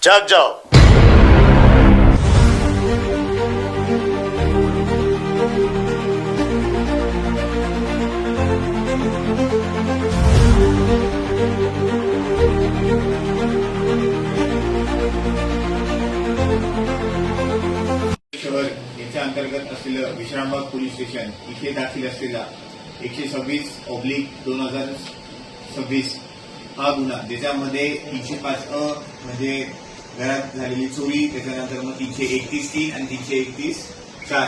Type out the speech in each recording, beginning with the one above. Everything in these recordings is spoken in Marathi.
जाग जाओ। शहर याच्या अंतर्गत असलेलं विश्रामबाग पोलीस स्टेशन इथे दाखल असलेला 126/2026 हा गुन्हा, ज्याच्यामध्ये 305 म्हणजे घरात झालेली चोरी, त्याच्यानंतर मग 331(3) आणि 331(4)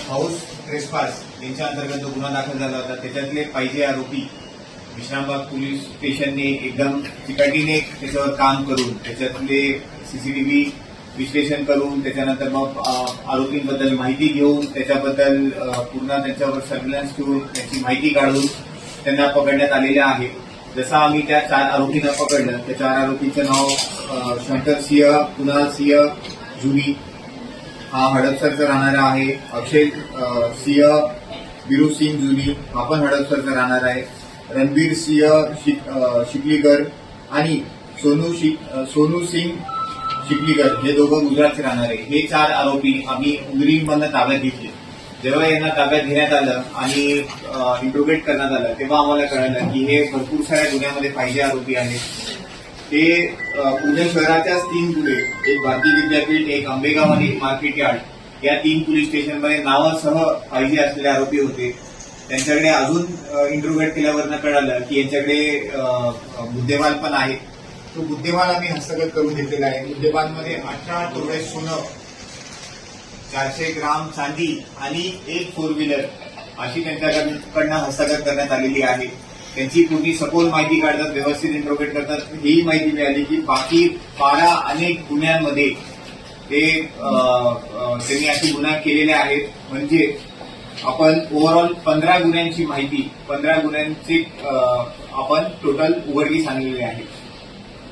हाऊस ट्रेसपास यांच्या अंतर्गत जो गुन्हा दाखल झाला होता, त्याच्यातले पाहिजे आरोपी विश्रामबाग पोलीस स्टेशनने एकदम चिकाटीने त्याच्यावर काम करून, त्याच्यातले सीसीटीव्ही विश्लेषण करून, त्याच्यानंतर मग आरोपींबद्दल माहिती घेऊन, त्याच्याबद्दल पूर्ण त्यांच्यावर सर्व्हिलन्स ठेवून त्याची माहिती काढून त्यांना पकडण्यात आलेले आहे। जसं आम्ही त्या 4 आरोपींना पकडलं, त्या 4 आरोपींचं नाव शंकर सिंह, कुणाल सिंह जुनी हा हडपसरचा राहणारा आहे, अक्षय सिंह बिरू सिंग जुनी हा पण हडपसरचा राहणार आहे, रणबीर सिंह शिकलीकर आणि सोनू सिंग शिकलीकर हे दोघं गुजरातचे राहणारे। हे 4 आरोपी आम्ही उमरीमधनं ताब्यात घेतले। जेव्हा यांना ताब्यात घेण्यात आलं आणि इंट्रोगेट करण्यात आलं, तेव्हा आम्हाला कळलं की हे भरपूर साऱ्या गुन्ह्यामध्ये पाहिजे आरोपी आहेत। ते पुणे शहराच्याच 3 गुन्हे, एक भारतीय विद्यापीठ, एक आंबेगाव आणि एक मार्केट यार्ड, या 3 पोलीस स्टेशनमध्ये नावासह पाहिजे असलेले आरोपी होते। त्यांच्याकडे अजून इंट्रोगेट केल्यावरनं कळालं की यांच्याकडे मुद्देमाल पण आहे। तो मुद्देमाल आम्ही हस्तगत करून घेतलेला आहे। मुद्देमालमध्ये 18 तोडे सोनं, 400 ग्राम चांदी आणि एक 4 व्हीलर अशी त्यांच्याकडनं हस्तगत करण्यात आलेली आहे। त्यांची पूर्ण सखोल माहिती काढतात, व्यवस्थित इंट्रोगेट करतात। ही माहिती मिळाली की बाकी 12 अनेक गुन्ह्यांमध्ये त्यांनी अशी गुन्हा केलेले आहेत। म्हणजे आपण ओव्हरऑल 15 गुन्ह्यांची माहिती, 15 गुन्ह्यांची आपण टोटल उघडकीस आणलेली आहे।